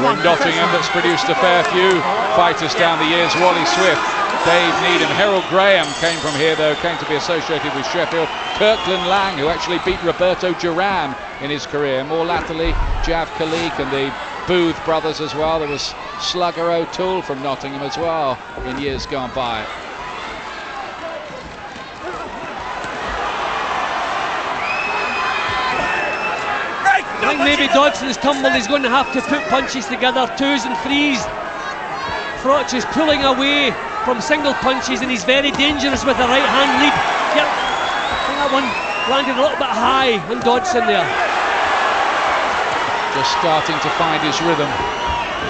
Nottingham that's produced a fair few fighters down the years. Wally Swift, Dave Needham, Harold Graham came from here though, came to be associated with Sheffield. Kirkland Lang, who actually beat Roberto Duran in his career. More latterly, Jav Khalik and the Booth brothers as well. There was Slugger O'Toole from Nottingham as well in years gone by. I think maybe Dodson's tumbled. He's going to have to put punches together, 2s and 3s. Froch is pulling away from single punches and he's very dangerous with the right hand lead. Yep, I think that one landed a little bit high on Dodson there. Just starting to find his rhythm,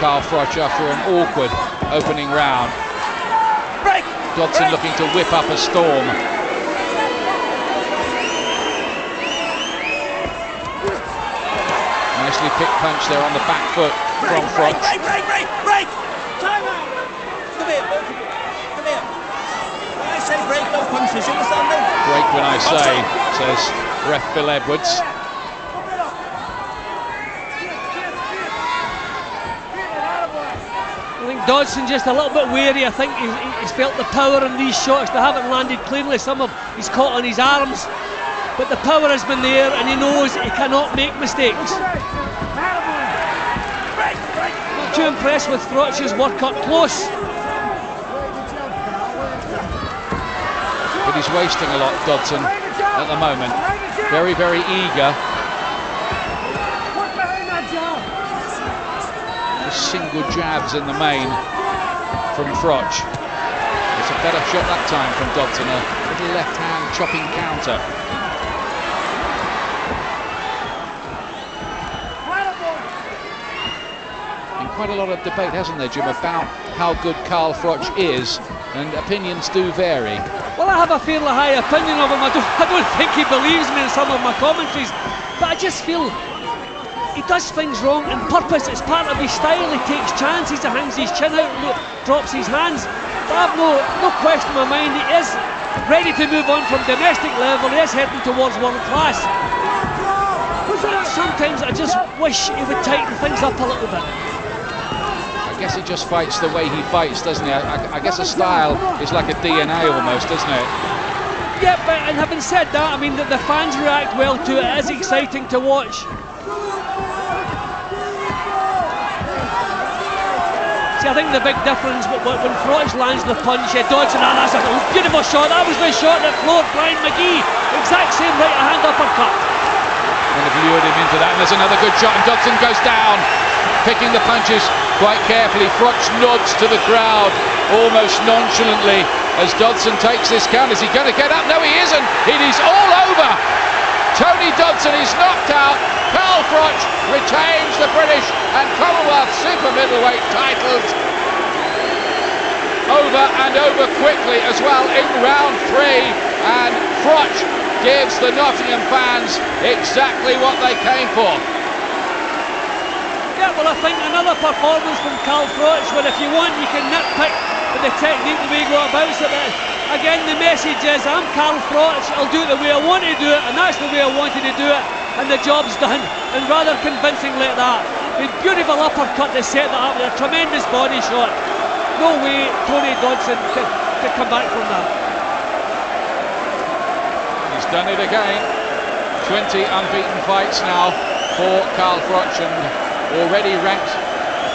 Carl Froch, after an awkward opening round. Dodson looking to whip up a storm. Nicely picked punch there on the back foot from Froch. Break! Time out! Come here. When I say break, no punches, you understand me? Break when I say, says ref Bill Edwards. I think Dodson just a little bit wary. I think he's felt the power in these shots. They haven't landed cleanly. Some of he's caught on his arms, but the power has been there and he knows he cannot make mistakes. Not too impressed with Froch's work up close. But he's wasting a lot, Dodson, at the moment. Very, very eager. Just single jabs in the main from Froch. It's a better shot that time from Dodson, a little left-hand chopping counter. Quite a lot of debate, hasn't there, Jim, about how good Carl Froch is, and opinions do vary. Well, I have a fairly high opinion of him. I don't think he believes me in some of my commentaries, but I just feel he does things wrong on purpose. It's part of his style. He takes chances, he hangs his chin out, drops his hands. But I have no question in my mind, he is ready to move on from domestic level. He is heading towards world class. Sometimes I just wish he would tighten things up a little bit. I guess he just fights the way he fights, doesn't he? I guess a style is like a DNA almost, doesn't it? Yeah, but and having said that, I mean that the fans react well to it. It is exciting to watch. See, I think the big difference when Froch lands the punch, Dodson, and that's a beautiful shot. That was the shot that floored Brian McGee. Exact same right hand uppercut. And have lured him into that, and there's another good shot, and Dodson goes down, picking the punches quite carefully. Froch nods to the crowd almost nonchalantly as Dodson takes this count. Is he going to get up? No, he isn't. It is all over. Tony Dodson is knocked out. Carl Froch retains the British and Commonwealth Super-Middleweight titles. Over and over quickly as well in round 3, and Froch gives the Nottingham fans exactly what they came for. Yeah, well, I think another performance from Carl Froch, where if you want you can nitpick with the technique, the way he got about it. Again, the message is, I'm Carl Froch, I'll do it the way I want to do it, and that's the way I wanted to do it, and the job's done, and rather convincing like that. A beautiful uppercut to set that up with a tremendous body shot. No way Tony Dodson could come back from that. He's done it again. 20 unbeaten fights now for Carl Froch, and already ranked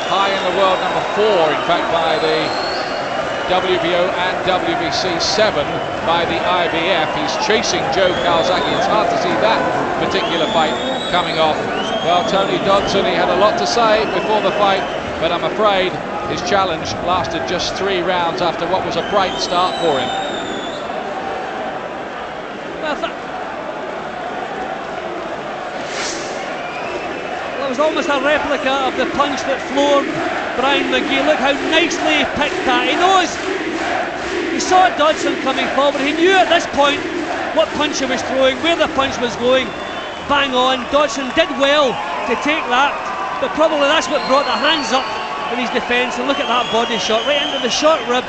high in the world, number 4 in fact by the WBO and WBC, 7 by the IBF. He's chasing Joe Calzaghe. It's hard to see that particular fight coming off. Well, Tony Dodson, he had a lot to say before the fight, but I'm afraid his challenge lasted just 3 rounds after what was a bright start for him. It was almost a replica of the punch that floored Brian McGee. Look how nicely he picked that. He knows, he saw Dodson coming forward. He knew at this point what punch he was throwing, where the punch was going. Bang on. Dodson did well to take that, but probably that's what brought the hands up in his defence. And look at that body shot right into the short rib.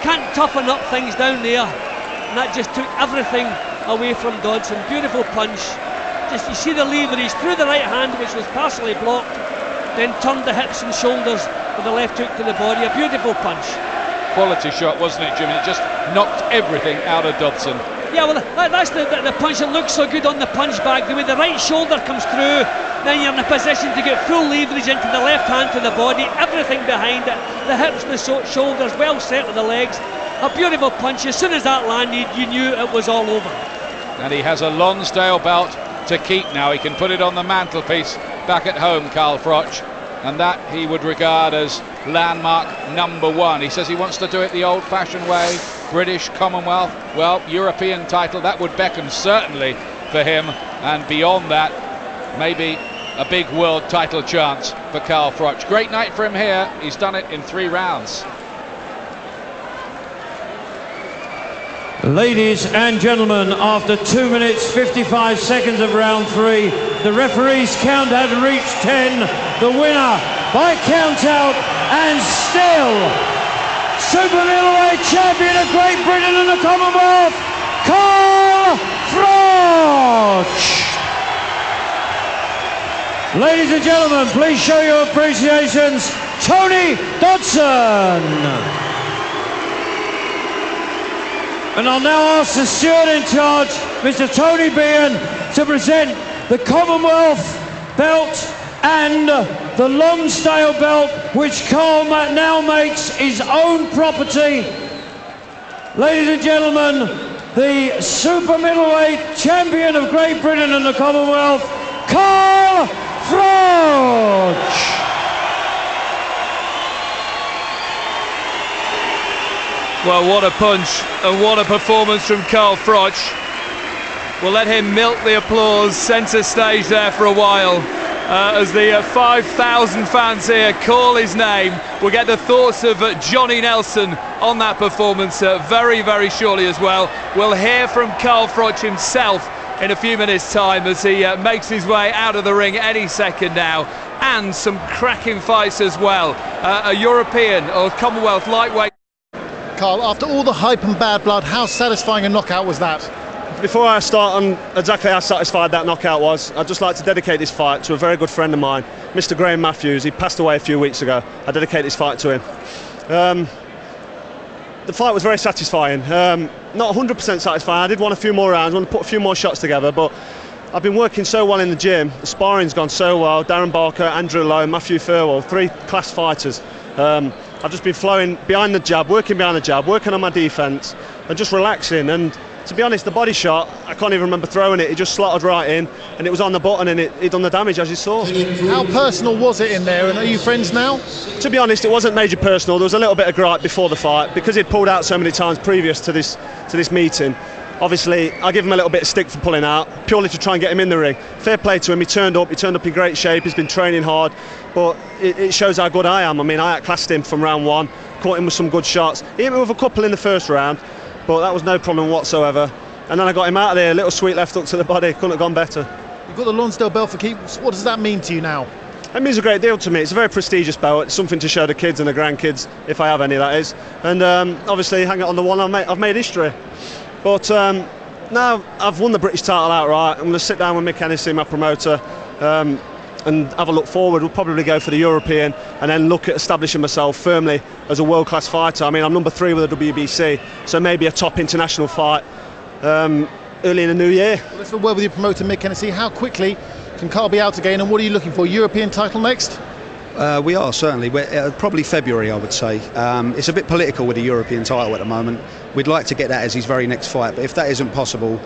Can't toughen up things down there, and that just took everything away from Dodson. Beautiful punch. Just, you see the lever, he's through the right hand, which was partially blocked, then turned the hips and shoulders with the left hook to the body. A beautiful punch. Quality shot, wasn't it, Jimmy? It just knocked everything out of Dodson. Yeah, well, that's the punch that looks so good on the punch bag. The way the right shoulder comes through, then you're in a position to get full leverage into the left hand to the body, everything behind it, the hips, the shoulders, well set with the legs. A beautiful punch. As soon as that landed, you knew it was all over. And he has a Lonsdale belt to keep now. He can put it on the mantelpiece back at home, Carl Froch, and that he would regard as landmark #1. He says he wants to do it the old-fashioned way, British, Commonwealth, well, European title, that would beckon certainly for him, and beyond that, maybe a big world title chance for Carl Froch. Great night for him here. He's done it in 3 rounds. Ladies and gentlemen, after 2 minutes 55 seconds of round 3, the referee's count had reached 10. The winner by count out, and still Super-Middleweight champion of Great Britain and the Commonwealth, Carl Froch. Ladies and gentlemen, please show your appreciations, Tony Dodson. And I'll now ask the steward in charge, Mr. Tony Behan, to present the Commonwealth belt and the Lonsdale belt, which Carl now makes his own property. Ladies and gentlemen, the Super-Middleweight champion of Great Britain and the Commonwealth, Carl Froch. Well, what a punch and what a performance from Carl Froch. We'll let him milk the applause centre stage there for a while as the 5,000 fans here call his name. We'll get the thoughts of Johnny Nelson on that performance very, very shortly as well. We'll hear from Carl Froch himself in a few minutes' time as he makes his way out of the ring any second now. And some cracking fights as well. A European or Commonwealth lightweight. Carl, after all the hype and bad blood, how satisfying a knockout was that? Before I start on exactly how satisfied that knockout was, I'd just like to dedicate this fight to a very good friend of mine, Mr. Graham Matthews. He passed away a few weeks ago. I dedicate this fight to him. The fight was very satisfying. Not 100% satisfying. I did want a few more rounds, I want to put a few more shots together, but I've been working so well in the gym. The sparring's gone so well. Darren Barker, Andrew Lowe, Matthew Furwell, 3 class fighters. I've just been flowing behind the jab, working behind the jab, working on my defence and just relaxing. And to be honest, the body shot, I can't even remember throwing it. It just slotted right in and it was on the button and it done the damage, as you saw. How personal was it in there, and are you friends now? To be honest, it wasn't major personal. There was a little bit of gripe before the fight because he'd pulled out so many times previous to this meeting. Obviously, I give him a little bit of stick for pulling out, purely to try and get him in the ring. Fair play to him, he turned up in great shape, he's been training hard, but it shows how good I am. I mean, I outclassed him from round 1, caught him with some good shots. He hit me with a couple in the first round, but that was no problem whatsoever. And then I got him out of there, a little sweet left hook to the body, couldn't have gone better. You've got the Lonsdale belt for keeps. What does that mean to you now? It means a great deal to me. It's a very prestigious belt. It's something to show the kids and the grandkids, if I have any, that is. And obviously, hang it on the wall, I've made history. But now I've won the British title outright. I'm going to sit down with Mick Hennessy, my promoter, and have a look forward. We'll probably go for the European and then look at establishing myself firmly as a world-class fighter. I mean, I'm number 3 with the WBC, so maybe a top international fight early in the new year. Well, let's work with your promoter, Mick Hennessy. How quickly can Carl be out again, and what are you looking for? European title next? We are, certainly. We're probably February, I would say. It's a bit political with the European title at the moment. We'd like to get that as his very next fight, but if that isn't possible,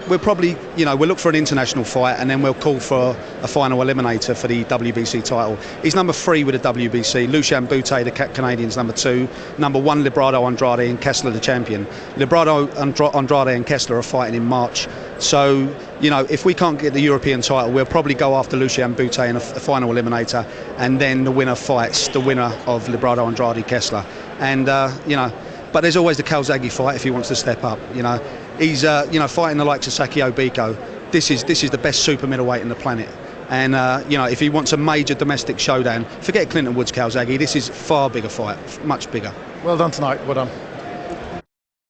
we'll probably, we'll look for an international fight and then we'll call for a final eliminator for the WBC title. He's number 3 with the WBC. Lucien Boutte, the Canadian's number 2. Number 1, Librado Andrade, and Kessler, the champion. Librado Andrade and Kessler are fighting in March. So, if we can't get the European title, we'll probably go after Lucien Boutte in a final eliminator, and then the winner fights the winner of Librado Andrade, Kessler. And, but there's always the Calzaghe fight if he wants to step up. He's fighting the likes of Sakio Biko. This is the best super middleweight in the planet. And if he wants a major domestic showdown, forget Clinton Woods Calzaghe. This is far bigger fight, much bigger. Well done tonight. Well done.